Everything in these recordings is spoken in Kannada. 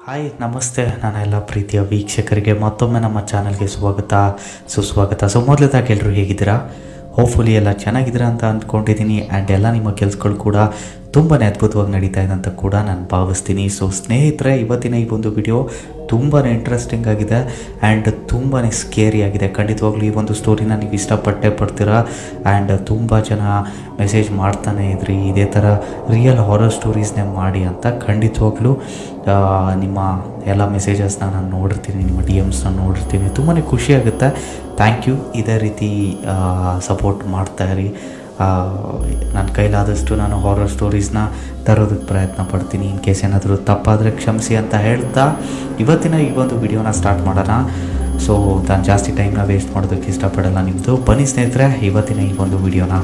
ಹಾಯ್ ನಮಸ್ತೆ, ನನ್ನ ಎಲ್ಲ ಪ್ರೀತಿಯ ವೀಕ್ಷಕರಿಗೆ ಮತ್ತೊಮ್ಮೆ ನಮ್ಮ ಚಾನಲ್ಗೆ ಸುಸ್ವಾಗತ. ಸೊ ಮೊದಲದಾಗಿ ಎಲ್ಲರೂ ಹೇಗಿದ್ದೀರಾ? ಹೋಪ್ಫುಲಿ ಎಲ್ಲ ಚೆನ್ನಾಗಿದ್ದೀರಾ ಅಂತ ಅಂದ್ಕೊಂಡಿದ್ದೀನಿ. ಆ್ಯಂಡ್ ಎಲ್ಲ ನಿಮ್ಮ ಕೆಲಸಗಳು ಕೂಡ ತುಂಬಾ ಅದ್ಭುತವಾಗಿ ನಡೀತಾ ಇದೆ ಅಂತ ಕೂಡ ನಾನು ಭಾವಿಸ್ತೀನಿ. ಸೊ ಸ್ನೇಹಿತರೆ, ಇವತ್ತಿನ ಈ ಒಂದು ವಿಡಿಯೋ ತುಂಬಾ ಇಂಟ್ರೆಸ್ಟಿಂಗ್ ಆಗಿದೆ ಆ್ಯಂಡ್ ತುಂಬಾ ಸ್ಕೇರಿ ಆಗಿದೆ. ಖಂಡಿತವಾಗ್ಲೂ ಈ ಒಂದು ಸ್ಟೋರಿನ ನೀವು ಇಷ್ಟಪಟ್ಟೇ ಪಡ್ತೀರಾ. ಆ್ಯಂಡ್ ತುಂಬ ಜನ ಮೆಸೇಜ್ ಮಾಡ್ತಾನೆ ಇದ್ರಿ, ಇದೇ ಥರ ರಿಯಲ್ ಹಾರರ್ ಸ್ಟೋರೀಸ್ನೇ ಮಾಡಿ ಅಂತ. ಖಂಡಿತವಾಗ್ಲೂ ನಿಮ್ಮ ಎಲ್ಲ ಮೆಸೇಜಸ್ನ ನಾನು ನೋಡಿರ್ತೀನಿ, ನಿಮ್ಮ ಡಿ ಎಮ್ಸ್ನ ನೋಡಿರ್ತೀನಿ. ತುಂಬಾ ಖುಷಿಯಾಗುತ್ತೆ. Thank you. ಇದೇ ರೀತಿ ಸಪೋರ್ಟ್ ಮಾಡ್ತಾಯಿರಿ. ನನ್ನ ಕೈಲಾದಷ್ಟು ನಾನು ಹಾರರ್ ಸ್ಟೋರೀಸ್ನ ತರೋದಕ್ಕೆ ಪ್ರಯತ್ನ ಪಡ್ತೀನಿ. ಇನ್ ಕೇಸ್ ಏನಾದರೂ ತಪ್ಪಾದರೆ ಕ್ಷಮಿಸಿ ಅಂತ ಹೇಳ್ತಾ ಇವತ್ತಿನ ಈ ಒಂದು ವಿಡಿಯೋನ ಸ್ಟಾರ್ಟ್ ಮಾಡೋಣ. ಸೊ ನಾನು ಜಾಸ್ತಿ ಟೈಮ್ನ ವೇಸ್ಟ್ ಮಾಡೋದಕ್ಕೆ ಇಷ್ಟಪಡಲ್ಲ ನಿಮ್ಮದು. ಬನ್ನಿ ಸ್ನೇಹಿತರೆ, ಇವತ್ತಿನ ಈ ಒಂದು ವಿಡಿಯೋನ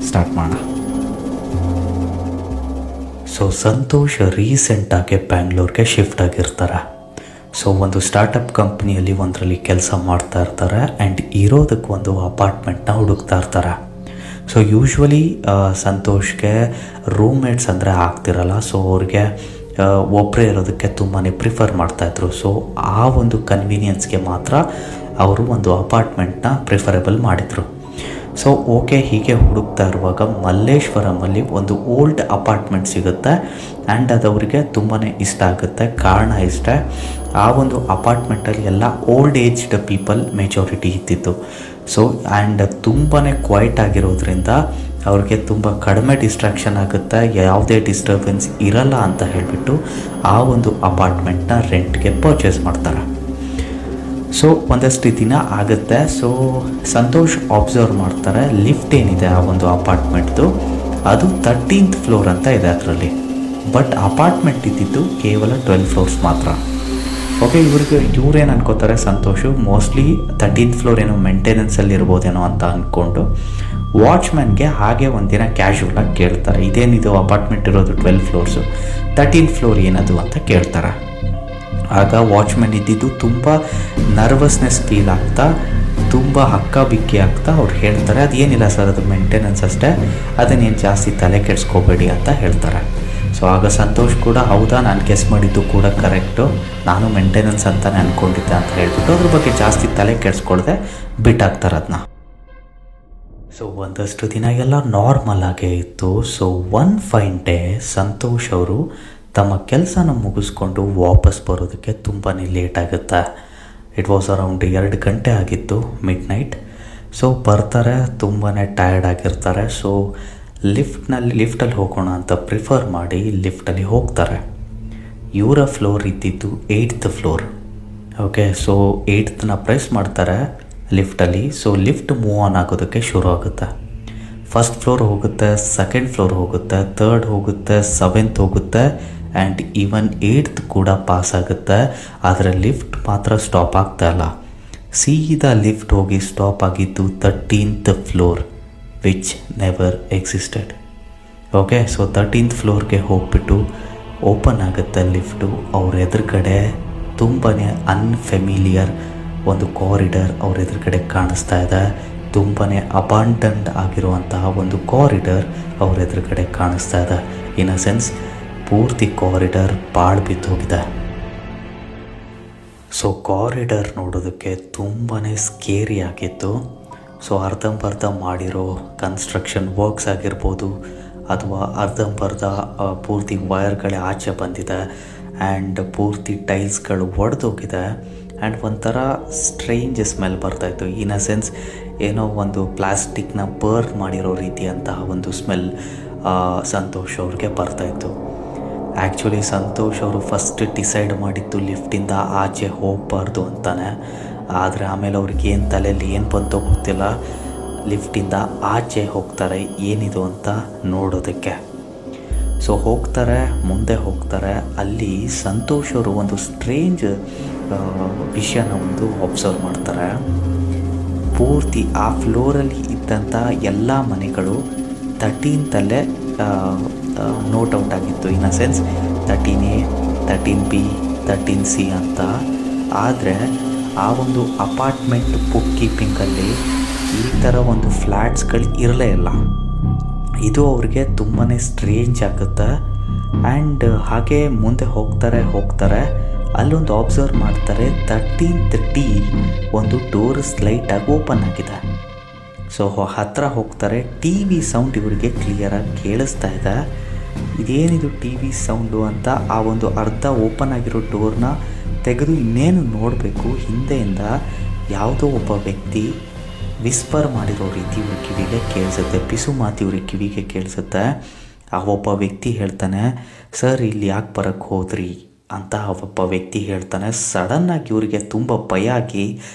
ಸ್ಟಾರ್ಟ್ ಮಾಡೋಣ. ಸೊ ಸಂತೋಷ್ ರೀಸೆಂಟಾಗಿ ಬ್ಯಾಂಗ್ಳೂರ್ಗೆ ಶಿಫ್ಟ್ ಆಗಿರ್ತಾರೆ. ಸೊ ಒಂದು ಸ್ಟಾರ್ಟಪ್ ಕಂಪ್ನಿಯಲ್ಲಿ ಒಂದರಲ್ಲಿ ಕೆಲಸ ಮಾಡ್ತಾ ಇರ್ತಾರೆ ಆ್ಯಂಡ್ ಇರೋದಕ್ಕೆ ಒಂದು ಅಪಾರ್ಟ್ಮೆಂಟ್ನ ಹುಡುಕ್ತಾ ಇರ್ತಾರೆ. ಸೊ ಯೂಶ್ವಲಿ ಸಂತೋಷ್ಗೆ ರೂಮ್ಮೇಟ್ಸ್ ಅಂದರೆ ಆಗ್ತಿರಲ್ಲ. ಸೊ ಅವ್ರಿಗೆ ಒಬ್ಬರೇ ಇರೋದಕ್ಕೆ ತುಂಬಾ ಪ್ರಿಫರ್ ಮಾಡ್ತಾಯಿದ್ರು. ಸೊ ಆ ಒಂದು ಕನ್ವೀನಿಯನ್ಸ್ಗೆ ಮಾತ್ರ ಅವರು ಒಂದು ಅಪಾರ್ಟ್ಮೆಂಟ್ನ ಪ್ರಿಫರೇಬಲ್ ಮಾಡಿದರು. ಸೊ ಓಕೆ, ಹೀಗೆ ಹುಡುಕ್ತಾ ಇರುವಾಗ ಮಲ್ಲೇಶ್ವರಮಲ್ಲಿ ಒಂದು ಓಲ್ಡ್ ಅಪಾರ್ಟ್ಮೆಂಟ್ ಸಿಗುತ್ತೆ ಆ್ಯಂಡ್ ಅದು ಅವರಿಗೆ ತುಂಬಾ ಇಷ್ಟ ಆಗುತ್ತೆ. ಕಾರಣ ಇಷ್ಟೇ, ಆ ಒಂದು ಅಪಾರ್ಟ್ಮೆಂಟಲ್ಲಿ ಎಲ್ಲ ಓಲ್ಡ್ ಏಜ್ಡ್ ಪೀಪಲ್ ಮೆಜಾರಿಟಿ ಇದ್ದಿತ್ತು. ಸೊ ಆ್ಯಂಡ್ ತುಂಬಾ ಕ್ವೈಟ್ ಆಗಿರೋದ್ರಿಂದ ಅವ್ರಿಗೆ ತುಂಬ ಕಡಿಮೆ ಡಿಸ್ಟ್ರಾಕ್ಷನ್ ಆಗುತ್ತೆ, ಯಾವುದೇ ಡಿಸ್ಟರ್ಬೆನ್ಸ್ ಇರಲ್ಲ ಅಂತ ಹೇಳಿಬಿಟ್ಟು ಆ ಒಂದು ಅಪಾರ್ಟ್ಮೆಂಟ್ನ ರೆಂಟ್ಗೆ ಪರ್ಚೇಸ್ ಮಾಡ್ತಾರೆ. ಸೊ ಒಂದಷ್ಟು ದಿನ ಆಗುತ್ತೆ. ಸೊ ಸಂತೋಷ್ ಅಬ್ಸರ್ವ್ ಮಾಡ್ತಾರೆ, ಲಿಫ್ಟ್ ಏನಿದೆ ಆ ಒಂದು ಅಪಾರ್ಟ್ಮೆಂಟ್ದು ಅದು 13th ಫ್ಲೋರ್ ಅಂತ ಇದೆ ಅದರಲ್ಲಿ. ಬಟ್ ಅಪಾರ್ಟ್ಮೆಂಟ್ ಇದ್ದಿದ್ದು ಕೇವಲ 12 ಫ್ಲೋರ್ಸ್ ಮಾತ್ರ. ಓಕೆ, ಇವ್ರೇನು ಅನ್ಕೋತಾರೆ, ಸಂತೋಷು ಮೋಸ್ಟ್ಲಿ 13th ಫ್ಲೋರ್ ಏನೋ ಮೇಂಟೆನೆನ್ಸಲ್ಲಿ ಇರ್ಬೋದೇನೋ ಅಂತ ಅಂದ್ಕೊಂಡು ವಾಚ್ಮ್ಯಾನ್ಗೆ ಹಾಗೆ ಒಂದಿನ ಕ್ಯಾಶುವಲಾಗಿ ಕೇಳ್ತಾರೆ, ಇದೇನಿದು ಅಪಾರ್ಟ್ಮೆಂಟ್ ಇರೋದು 12 ಫ್ಲೋರ್ಸು, 13th ಫ್ಲೋರ್ ಏನದು ಅಂತ ಕೇಳ್ತಾರೆ. ಆಗ ವಾಚ್ಮ್ಯಾನ್ ಇದ್ದಿದ್ದು ತುಂಬ ನರ್ವಸ್ನೆಸ್ ಫೀಲ್ ಆಗ್ತಾ, ತುಂಬ ಹಕ್ಕಾಬಿಕ್ಕಿ ಆಗ್ತಾ ಅವ್ರು ಹೇಳ್ತಾರೆ, ಅದೇನಿಲ್ಲ ಸರ್, ಅದು ಮೇಂಟೆನೆನ್ಸ್ ಅಷ್ಟೇ, ಅದನ್ನೇನು ಜಾಸ್ತಿ ತಲೆ ಕೆಡಿಸ್ಕೋಬೇಡಿ ಅಂತ ಹೇಳ್ತಾರೆ. ಸೊ ಆಗ ಸಂತೋಷ್ ಕೂಡ ಹೌದಾ, ನಾನು ಗೆಸ್ ಮಾಡಿದ್ದು ಕೂಡ ಕರೆಕ್ಟು, ನಾನು ಮೇಂಟೆನೆನ್ಸ್ ಅಂತಲೇ ಅಂದ್ಕೊಂಡಿದ್ದೆ ಅಂತ ಹೇಳ್ಬಿಟ್ಟು ಅದ್ರ ಬಗ್ಗೆ ಜಾಸ್ತಿ ತಲೆ ಕೆಡಿಸ್ಕೊಳ್ದೆ ಬಿಟ್ಟಾಗ್ತಾರೆ ಅದನ್ನ. ಸೊ ಒಂದಷ್ಟು ದಿನ ಎಲ್ಲ ನಾರ್ಮಲ್ ಆಗೇ ಇತ್ತು. So one fine day Santosh ಅವರು ತಮ್ಮ ಕೆಲಸನ ಮುಗಿಸ್ಕೊಂಡು ವಾಪಸ್ ಬರೋದಕ್ಕೆ ತುಂಬಾ ಲೇಟ್ ಆಗುತ್ತೆ. ಇಟ್ ವಾಸ್ ಅರೌಂಡ್ 2 ಗಂಟೆ ಆಗಿತ್ತು, ಮಿಡ್-ನೈಟ್. ಸೊ ಬರ್ತಾರೆ, ತುಂಬಾ ಟಯರ್ಡ್ ಆಗಿರ್ತಾರೆ. ಸೊ ಲಿಫ್ಟಲ್ಲಿ ಹೋಗೋಣ ಅಂತ ಪ್ರಿಫರ್ ಮಾಡಿ ಲಿಫ್ಟಲ್ಲಿ ಹೋಗ್ತಾರೆ. ಇವರ ಫ್ಲೋರ್ ಇದ್ದಿದ್ದು 8th floor. Okay, so 8th press ಮಾಡ್ತಾರೆ ಲಿಫ್ಟಲ್ಲಿ. ಸೊ ಲಿಫ್ಟ್ ಮೂವ್ ಆನ್ ಆಗೋದಕ್ಕೆ ಶುರು ಆಗುತ್ತೆ. ಫಸ್ಟ್ ಫ್ಲೋರ್ ಹೋಗುತ್ತೆ, ಸೆಕೆಂಡ್ ಫ್ಲೋರ್ ಹೋಗುತ್ತೆ, 3rd ಹೋಗುತ್ತೆ, 7th ಹೋಗುತ್ತೆ ಆ್ಯಂಡ್ ಈವನ್ 8th ಕೂಡ ಪಾಸ್ ಆಗುತ್ತೆ. ಆದರೆ ಲಿಫ್ಟ್ ಮಾತ್ರ ಸ್ಟಾಪ್ ಆಗ್ತಾ ಇಲ್ಲ. ಸೀದಾ ಲಿಫ್ಟ್ ಹೋಗಿ ಸ್ಟಾಪ್ ಆಗಿದ್ದು 13th floor, which never existed. Okay, so 13th ಫ್ಲೋರ್ಗೆ ಹೋಗ್ಬಿಟ್ಟು ಓಪನ್ ಆಗುತ್ತೆ ಲಿಫ್ಟು. ಅವ್ರ ಎದುರುಗಡೆ ತುಂಬಾ ಅನ್ಫೆಮಿಲಿಯರ್ ಒಂದು ಕಾರಿಡಾರ್ ಅವ್ರ ಎದುರುಗಡೆ ಕಾಣಿಸ್ತಾ ಇದೆ. ತುಂಬಾ ಅಬಾಂಡನ್ಡ್ ಆಗಿರುವಂತಹ ಒಂದು ಕಾರಿಡಾರ್ ಅವ್ರ ಎದುರುಗಡೆ ಕಾಣಿಸ್ತಾ ಇದೆ. ಇನ್ ಅ ಸೆನ್ಸ್ ಪೂರ್ತಿ ಕಾರಿಡಾರ್ ಪಾಳು ಬಿದ್ದೋಗಿದೆ. ಸೊ ಕಾರಿಡಾರ್ ನೋಡೋದಕ್ಕೆ ತುಂಬಾ ಸ್ಕೇರಿ ಆಗಿತ್ತು. ಸೊ ಅರ್ಧಂಬರ್ಧ ಮಾಡಿರೋ ಕನ್ಸ್ಟ್ರಕ್ಷನ್ ವರ್ಕ್ಸ್ ಆಗಿರ್ಬೋದು ಅಥವಾ ಅರ್ಧಂಬರ್ಧ ಪೂರ್ತಿ ವೈರ್ಗಳೇ ಆಚೆ ಬಂದಿದೆ ಆ್ಯಂಡ್ ಪೂರ್ತಿ ಟೈಲ್ಸ್ಗಳು ಒಡೆದೋಗಿದೆ ಆ್ಯಂಡ್ ಒಂಥರ ಸ್ಟ್ರೇಂಜ್ ಸ್ಮೆಲ್ ಬರ್ತಾಯಿತ್ತು. ಇನ್ ಅ ಸೆನ್ಸ್ ಏನೋ ಒಂದು ಪ್ಲಾಸ್ಟಿಕ್ನ ಬರ್ನ್ ಮಾಡಿರೋ ರೀತಿಯಂತಹ ಒಂದು ಸ್ಮೆಲ್ ಸಂತೋಷ್ ಅವ್ರಿಗೆ ಬರ್ತಾಯಿತ್ತು. ಆ್ಯಕ್ಚುಲಿ ಸಂತೋಷ್ ಅವರು ಫಸ್ಟ್ ಡಿಸೈಡ್ ಮಾಡಿದ್ದು ಲಿಫ್ಟಿಂದ ಆಚೆ ಹೋಗಬಾರ್ದು ಅಂತಾನೆ. ಆದರೆ ಆಮೇಲೆ ಅವ್ರಿಗೆ ಏನು ತಲೆಯಲ್ಲಿ ಏನು ಬಂತೋ ಗೊತ್ತಿಲ್ಲ, ಲಿಫ್ಟಿಂದ ಆಚೆ ಹೋಗ್ತಾರೆ ಏನಿದು ಅಂತ ನೋಡೋದಕ್ಕೆ. ಸೊ ಹೋಗ್ತಾರೆ, ಮುಂದೆ ಹೋಗ್ತಾರೆ. ಅಲ್ಲಿ ಸಂತೋಷ್ ಅವರು ಒಂದು ಸ್ಟ್ರೇಂಜ್ ವಿಷಯನ ಒಂದು ಅಬ್ಸರ್ವ್ ಮಾಡ್ತಾರೆ. ಪೂರ್ತಿ ಆ ಫ್ಲೋರಲ್ಲಿ ಇದ್ದಂಥ ಎಲ್ಲ ಮನೆಗಳು 13th ನೋಟ್ ಔಟ್ ಆಗಿತ್ತು. ಇನ್ a sense 13A, 13B, 13C ಅಂತ. ಆದರೆ ಆ ಒಂದು ಅಪಾರ್ಟ್ಮೆಂಟ್ ಬುಕ್ ಕೀಪಿಂಗಲ್ಲಿ ಈ ಥರ ಒಂದು ಫ್ಲ್ಯಾಟ್ಸ್ಗಳು ಇರಲೇ ಇಲ್ಲ. ಇದು ಅವ್ರಿಗೆ ತುಂಬಾ ಸ್ಟ್ರೇಂಜ್ ಆಗುತ್ತೆ. ಆ್ಯಂಡ್ ಹಾಗೆ ಮುಂದೆ ಹೋಗ್ತಾರೆ ಅಲ್ಲೊಂದು ಅಬ್ಸರ್ವ್ ಮಾಡ್ತಾರೆ 13th D ಒಂದು ಡೋರ್ ಸ್ಲೈಟಾಗಿ ಓಪನ್ ಆಗಿದೆ. ಸೊ ಹತ್ತಿರ ಹೋಗ್ತಾರೆ. ಟಿ ವಿ ಸೌಂಡ್ ಇವರಿಗೆ ಕ್ಲಿಯರಾಗಿ ಕೇಳಿಸ್ತಾ ಇದೆ. ಇದೇನಿದು ಟಿ ವಿ ಸೌಂಡು ಅಂತ ಆ ಒಂದು ಅರ್ಧ ಓಪನ್ ಆಗಿರೋ ಡೋರ್ನ ತೆಗೆದು ಇನ್ನೇನು ನೋಡಬೇಕು, ಹಿಂದೆಯಿಂದ ಯಾವುದೋ ಒಬ್ಬ ವ್ಯಕ್ತಿ ವಿಸ್ಪರ್ ಮಾಡಿರೋ ರೀತಿ ಇವ್ರ ಕಿವಿಗೆ ಕೇಳಿಸುತ್ತೆ, ಪಿಸು ಮಾತು ಇವ್ರಿಗೆ ಕಿವಿಗೆ ಕೇಳಿಸುತ್ತೆ. ಆ ಒಬ್ಬ ವ್ಯಕ್ತಿ ಹೇಳ್ತಾನೆ, ಸರ್ ಇಲ್ಲಿ ಯಾಕೆ ಬರೋಕ್ಕೆ ಹೋದ್ರಿ ಅಂತ ಒಬ್ಬ ವ್ಯಕ್ತಿ ಹೇಳ್ತಾನೆ. ಸಡನ್ನಾಗಿ ಇವರಿಗೆ ತುಂಬ ಭಯ ಆಗಿ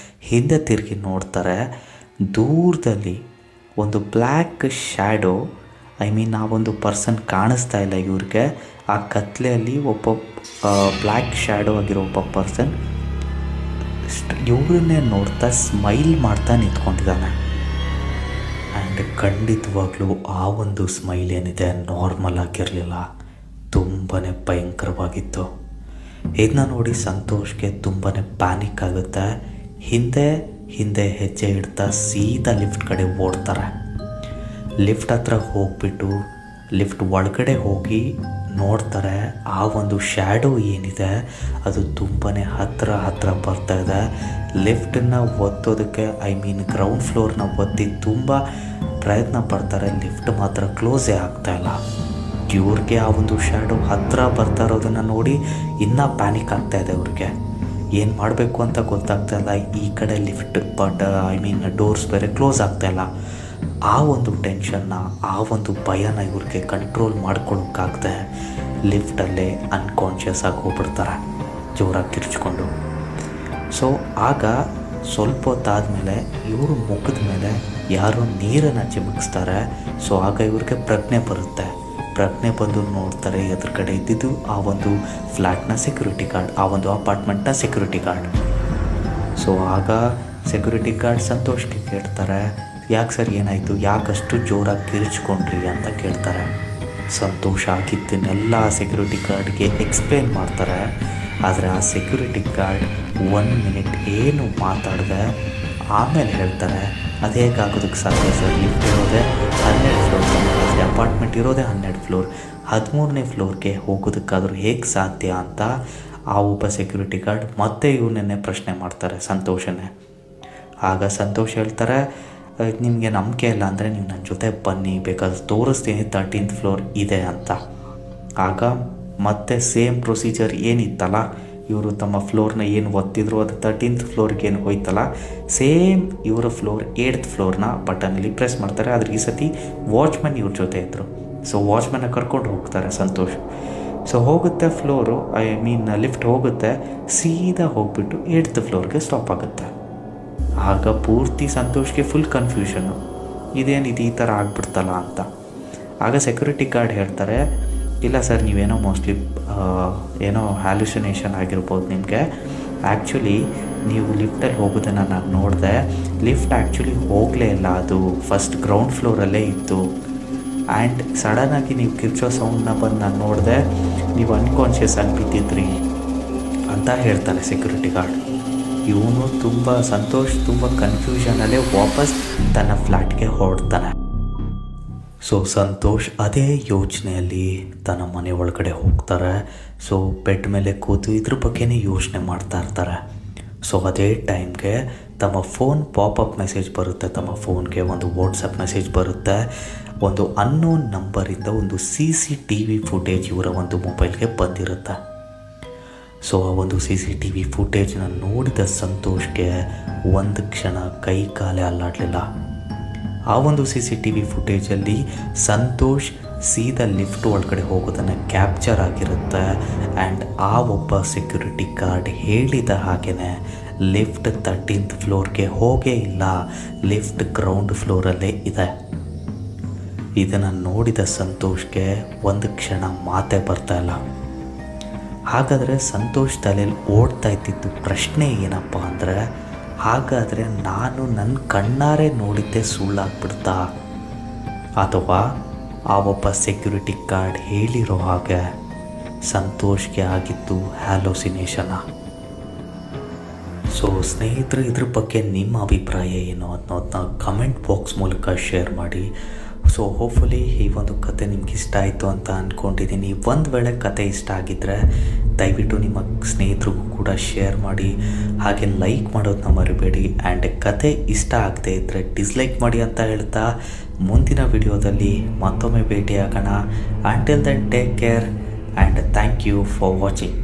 ಹಿಂದೆ ತಿರುಗಿ ನೋಡ್ತಾರೆ. ದೂರದಲ್ಲಿ ಒಂದು ಬ್ಲ್ಯಾಕ್ ಶ್ಯಾಡೋ, ಆ ಒಂದು ಪರ್ಸನ್ ಕಾಣಿಸ್ತಾ ಇಲ್ಲ ಇವ್ರಿಗೆ. ಆ ಕತ್ಲೆಯಲ್ಲಿ ಒಬ್ಬ ಬ್ಲ್ಯಾಕ್ ಶ್ಯಾಡೋ ಆಗಿರೋ ಒಬ್ಬ ಪರ್ಸನ್ ಇವ್ರನ್ನೇ ನೋಡ್ತಾ ಸ್ಮೈಲ್ ಮಾಡ್ತಾ ನಿಂತ್ಕೊಂಡಿದ್ದಾನೆ. ಆ್ಯಂಡ್ ಖಂಡಿತವಾಗ್ಲೂ ಆ ಒಂದು ಸ್ಮೈಲ್ ಏನಿದೆ ನಾರ್ಮಲ್ ಆಗಿರಲಿಲ್ಲ, ತುಂಬಾ ಭಯಂಕರವಾಗಿತ್ತು. ಇದನ್ನ ನೋಡಿ ಸಂತೋಷ್ಗೆ ತುಂಬಾ ಪ್ಯಾನಿಕ್ ಆಗುತ್ತೆ. ಹಿಂದೆ ಹೆಜ್ಜೆ ಇಡ್ತಾ ಸೀದಾ ಲಿಫ್ಟ್ ಕಡೆ ಓಡ್ತಾರೆ. ಲಿಫ್ಟ್ ಹತ್ರ ಹೋಗ್ಬಿಟ್ಟು ಲಿಫ್ಟ್ ಒಳಗಡೆ ಹೋಗಿ ನೋಡ್ತಾರೆ. ಆ ಒಂದು ಶ್ಯಾಡೋ ಏನಿದೆ ಅದು ತುಂಬಾ ಹತ್ರ ಬರ್ತಾ ಇದೆ. ಲಿಫ್ಟನ್ನು ಒತ್ತೋದಕ್ಕೆ ಗ್ರೌಂಡ್ ಫ್ಲೋರ್ನ ಒತ್ತಿ ತುಂಬ ಪ್ರಯತ್ನ ಪಡ್ತಾರೆ. ಲಿಫ್ಟ್ ಮಾತ್ರ ಕ್ಲೋಸೇ ಆಗ್ತಾಯಿಲ್ಲ. ಇವ್ರಿಗೆ ಆ ಒಂದು ಶ್ಯಾಡೋ ಹತ್ರ ಬರ್ತಾ ಇರೋದನ್ನು ನೋಡಿ ಇನ್ನೂ ಪ್ಯಾನಿಕ್ ಆಗ್ತಾಯಿದೆ. ಅವ್ರಿಗೆ ಏನು ಮಾಡಬೇಕು ಅಂತ ಗೊತ್ತಾಗ್ತಾಯಿಲ್ಲ. ಈ ಕಡೆ ಲಿಫ್ಟ್ ಬಟ್ ಡೋರ್ಸ್ ಬೇರೆ ಕ್ಲೋಸ್ ಆಗ್ತಾಯಿಲ್ಲ. ಆ ಒಂದು ಟೆನ್ಷನ್ನ, ಆ ಒಂದು ಭಯನ ಇವ್ರಿಗೆ ಕಂಟ್ರೋಲ್ ಮಾಡ್ಕೊಳ್ಳೋಕ್ಕಾಗದೆ ಲಿಫ್ಟಲ್ಲೇ ಅನ್ಕಾನ್ಷಿಯಸ್ ಆಗಿ ಹೋಗ್ಬಿಡ್ತಾರೆ, ಜೋರಾಗಿ ಕಿರ್ಚ್ಕೊಂಡು. ಸೊ ಆಗ ಸ್ವಲ್ಪ ಹೊತ್ತಾದಮೇಲೆ ಇವರು ಮುಖದ ಮೇಲೆ ಯಾರೋ ನೀರನ್ನು ಚಿಮುಕಿಸ್ತಾರೆ. ಸೊ ಆಗ ಇವ್ರಿಗೆ ಪ್ರಜ್ಞೆ ಬರುತ್ತೆ. ಪ್ರಜ್ಞೆ ಬಂದು ನೋಡ್ತಾರೆ, ಎದುರುಗಡೆ ಇದ್ದಿದ್ದು ಆ ಒಂದು ಫ್ಲ್ಯಾಟ್ನ ಸೆಕ್ಯೂರಿಟಿ ಗಾರ್ಡ್, ಆ ಒಂದು ಅಪಾರ್ಟ್ಮೆಂಟ್ನ ಸೆಕ್ಯೂರಿಟಿ ಗಾರ್ಡ್. ಸೊ ಆಗ ಸೆಕ್ಯೂರಿಟಿ ಗಾರ್ಡ್ ಸಂತೋಷ್ಗೆ ಕೇಳ್ತಾರೆ, ಯಾಕೆ ಸರ್ ಏನಾಯಿತು, ಯಾಕಷ್ಟು ಜೋರಾಗಿ ಕಿರ್ಚ್ಕೊಂಡ್ರಿ ಅಂತ ಕೇಳ್ತಾರೆ. ಸಂತೋಷ ಆಗಿದ್ದನ್ನೆಲ್ಲ ಸೆಕ್ಯೂರಿಟಿ ಗಾರ್ಡ್ಗೆ ಎಕ್ಸ್ಪ್ಲೇನ್ ಮಾಡ್ತಾರೆ. ಆದರೆ ಆ ಸೆಕ್ಯೂರಿಟಿ ಗಾರ್ಡ್ 1 ಮಿನಿಟ್ ಏನು ಮಾತಾಡಿದೆ ಆಮೇಲೆ ಹೇಳ್ತಾರೆ, ಅದು ಹೇಗಾಗೋದಕ್ಕೆ ಸಾಧ್ಯ ಸರ್, ಲಿಫ್ಟ್ ಇರೋದೇ 12 ಫ್ಲೋರ್, ಅಪಾರ್ಟ್ಮೆಂಟ್ ಇರೋದೇ 12 ಫ್ಲೋರ್, 13ನೇ ಫ್ಲೋರ್ಗೆ ಹೋಗೋದಕ್ಕಾದರೂ ಹೇಗೆ ಸಾಧ್ಯ ಅಂತ ಆ ಒಬ್ಬ ಸೆಕ್ಯೂರಿಟಿ ಗಾರ್ಡ್ ಮತ್ತೆ ಇವನನ್ನೇ ಪ್ರಶ್ನೆ ಮಾಡ್ತಾರೆ, ಸಂತೋಷನೇ. ಆಗ ಸಂತೋಷ್ ಹೇಳ್ತಾರೆ, ನಿಮಗೆ ನಂಬಿಕೆ ಇಲ್ಲ ಅಂದರೆ ನೀವು ನನ್ನ ಜೊತೆ ಬನ್ನಿ, ಬೇಕಾದ್ರೆ ತೋರಿಸ್ತೀನಿ 13th ಫ್ಲೋರ್ ಇದೆ ಅಂತ. ಆಗ ಮತ್ತೆ ಸೇಮ್ ಪ್ರೊಸೀಜರ್ ಏನಿತ್ತಲ್ಲ, ಇವರು ತಮ್ಮ ಫ್ಲೋರ್ನ ಏನು ಒತ್ತಿದ್ರು ಅದು 13th ಫ್ಲೋರ್ಗೆ ಏನು ಹೋಯ್ತಲ್ಲ, ಸೇಮ್ ಇವರ ಫ್ಲೋರ್ 8th ಫ್ಲೋರ್ನ ಬಟನಲ್ಲಿ ಪ್ರೆಸ್ ಮಾಡ್ತಾರೆ. ಆದರೆ ಈ ಸತಿ ವಾಚ್ಮನ್ ಇವ್ರ ಜೊತೆ ಇದ್ದರು. ಸೊ ವಾಚ್ಮನ್ನ ಕರ್ಕೊಂಡು ಹೋಗ್ತಾರೆ ಸಂತೋಷ್. ಸೊ ಹೋಗುತ್ತೆ ಫ್ಲೋರು, ಲಿಫ್ಟ್ ಹೋಗುತ್ತೆ, ಸೀದಾ ಹೋಗ್ಬಿಟ್ಟು 8th ಫ್ಲೋರ್ಗೆ ಸ್ಟಾಪ್ ಆಗುತ್ತೆ. ಆಗ ಪೂರ್ತಿ ಸಂತೋಷ್ಗೆ ಫುಲ್ ಕನ್ಫ್ಯೂಷನ್ನು, ಇದೇನಿದು ಈ ಥರ ಆಗ್ಬಿಡ್ತಲ್ಲ ಅಂತ. ಆಗ ಸೆಕ್ಯೂರಿಟಿ ಗಾರ್ಡ್ ಹೇಳ್ತಾರೆ, ಇಲ್ಲ ಸರ್ ನೀವೇನೋ ಮೋಸ್ಟ್ಲಿ ಏನೋ ಹ್ಯಾಲ್ಯುಸಿನೇಷನ್ ಆಗಿರ್ಬೋದು ನಿಮಗೆ. ಆ್ಯಕ್ಚುಲಿ ನೀವು ಲಿಫ್ಟಲ್ಲಿ ಹೋಗೋದನ್ನು ನಾನು ನೋಡಿದೆ, ಲಿಫ್ಟ್ ಆ್ಯಕ್ಚುಲಿ ಹೋಗಲೇ ಇಲ್ಲ, ಅದು ಫಸ್ಟ್ ಗ್ರೌಂಡ್ ಫ್ಲೋರಲ್ಲೇ ಇತ್ತು. ಆ್ಯಂಡ್ ಸಡನ್ನಾಗಿ ನೀವು ಕಿರ್ಚೋ ಸೌಂಡನ್ನ ಬಂದು ನಾನು ನೋಡಿದೆ, ನೀವು ಅನ್ಕಾನ್ಷಿಯಸ್ ಆಗಿ ಬಿದ್ದಿದ್ರಿ ಅಂತ ಹೇಳ್ತಾನೆ ಸೆಕ್ಯೂರಿಟಿ ಗಾರ್ಡ್. ಇವನು ಸಂತೋಷ್ ತುಂಬ ಕನ್ಫ್ಯೂಷನಲ್ಲೇ ವಾಪಸ್ ತನ್ನ ಫ್ಲ್ಯಾಟ್ಗೆ ಹೊರಡ್ತಾನೆ. ಸೊ ಸಂತೋಷ್ ಅದೇ ಯೋಚನೆಯಲ್ಲಿ ತನ್ನ ಮನೆ ಒಳಗಡೆ ಹೋಗ್ತಾರೆ. ಸೊ ಬೆಡ್ ಮೇಲೆ ಕೂತು ಇದ್ರ ಬಗ್ಗೆನೇ ಯೋಚನೆ ಮಾಡ್ತಾ ಇರ್ತಾರೆ. ಸೊ ಅದೇ ಟೈಮ್ಗೆ ತಮ್ಮ ಫೋನ್ ಪಾಪಪ್ ಮೆಸೇಜ್ ಬರುತ್ತೆ. ತಮ್ಮ ಫೋನ್ಗೆ ಒಂದು ವಾಟ್ಸಪ್ ಮೆಸೇಜ್ ಬರುತ್ತೆ. ಒಂದು ಅನ್ನೋನ್ ನಂಬರಿಂದ ಒಂದು CCTV ಫುಟೇಜ್ ಇವರ ಒಂದು ಮೊಬೈಲ್ಗೆ ಬಂದಿರುತ್ತೆ. ಸೊ ಆ ಒಂದು CCTV ಫುಟೇಜ್ನ ನೋಡಿದ ಸಂತೋಷ್ಗೆ ಒಂದು ಕ್ಷಣ ಕೈ ಕಾಲೇ ಅಲ್ಲಾಡಲಿಲ್ಲ. ಆ ಒಂದು CCTV ಫುಟೇಜಲ್ಲಿ ಸಂತೋಷ್ ಸೀದಾ ಲಿಫ್ಟ್ ಒಳಗಡೆ ಹೋಗೋದನ್ನು ಕ್ಯಾಪ್ಚರ್ ಆಗಿರುತ್ತೆ. ಆ್ಯಂಡ್ ಆ ಒಬ್ಬ ಸೆಕ್ಯೂರಿಟಿ ಗಾರ್ಡ್ ಹೇಳಿದ ಹಾಗೆಯೇ ಲಿಫ್ಟ್ 13th ಫ್ಲೋರ್ಗೆ ಹೋಗೇ ಇಲ್ಲ, ಲಿಫ್ಟ್ ಗ್ರೌಂಡ್ ಫ್ಲೋರಲ್ಲೇ ಇದೆ. ಇದನ್ನು ನೋಡಿದ ಸಂತೋಷ್ಗೆ ಒಂದು ಕ್ಷಣ ಮಾತೇ ಬರ್ತಾಯಿಲ್ಲ. ಹಾಗಾದರೆ ಸಂತೋಷ್ ತಲೆಯಲ್ಲಿ ಓಡ್ತಾ ಇದ್ದಿದ್ದು ಪ್ರಶ್ನೆ ಏನಪ್ಪ ಅಂದರೆ, ಹಾಗಾದರೆ ನಾನು ನನ್ನ ಕಣ್ಣಾರೆ ನೋಡಿದ್ದೆ ಸುಳ್ಳಾಗ್ಬಿಡ್ತಾ, ಅಥವಾ ಆ ಒಬ್ಬ ಸೆಕ್ಯೂರಿಟಿ ಗಾರ್ಡ್ ಹೇಳಿರೋ ಹಾಗೆ ಸಂತೋಷ್ಗೆ ಆಗಿತ್ತು ಹ್ಯಾಲೋಸಿನೇಷನ? ಸೊ ಸ್ನೇಹಿತರು, ಇದ್ರ ಬಗ್ಗೆ ನಿಮ್ಮ ಅಭಿಪ್ರಾಯ ಏನು ಅನ್ನೋದನ್ನ ಕಮೆಂಟ್ ಬಾಕ್ಸ್ ಮೂಲಕ ಶೇರ್ ಮಾಡಿ. ಸೊ ಹೋಪ್ಫುಲಿ ಈ ಒಂದು ಕತೆ ನಿಮ್ಗೆ ಇಷ್ಟ ಆಯಿತು ಅಂತ ಅಂದ್ಕೊಂಡಿದ್ದೀನಿ. ಒಂದು ವೇಳೆ ಕತೆ ಇಷ್ಟ ಆಗಿದ್ದರೆ ದಯವಿಟ್ಟು ನಿಮ್ಮ ಸ್ನೇಹಿತರಿಗೂ ಕೂಡ ಶೇರ್ ಮಾಡಿ, ಹಾಗೆ ಲೈಕ್ ಮಾಡೋದನ್ನ ಮರಿಬೇಡಿ. ಆ್ಯಂಡ್ ಕತೆ ಇಷ್ಟ ಆಗದೆ ಇದ್ದರೆ ಡಿಸ್ಲೈಕ್ ಮಾಡಿ ಅಂತ ಹೇಳ್ತಾ ಮುಂದಿನ ವಿಡಿಯೋದಲ್ಲಿ ಮತ್ತೊಮ್ಮೆ ಭೇಟಿಯಾಗೋಣ. Until then take care and thank you for watching.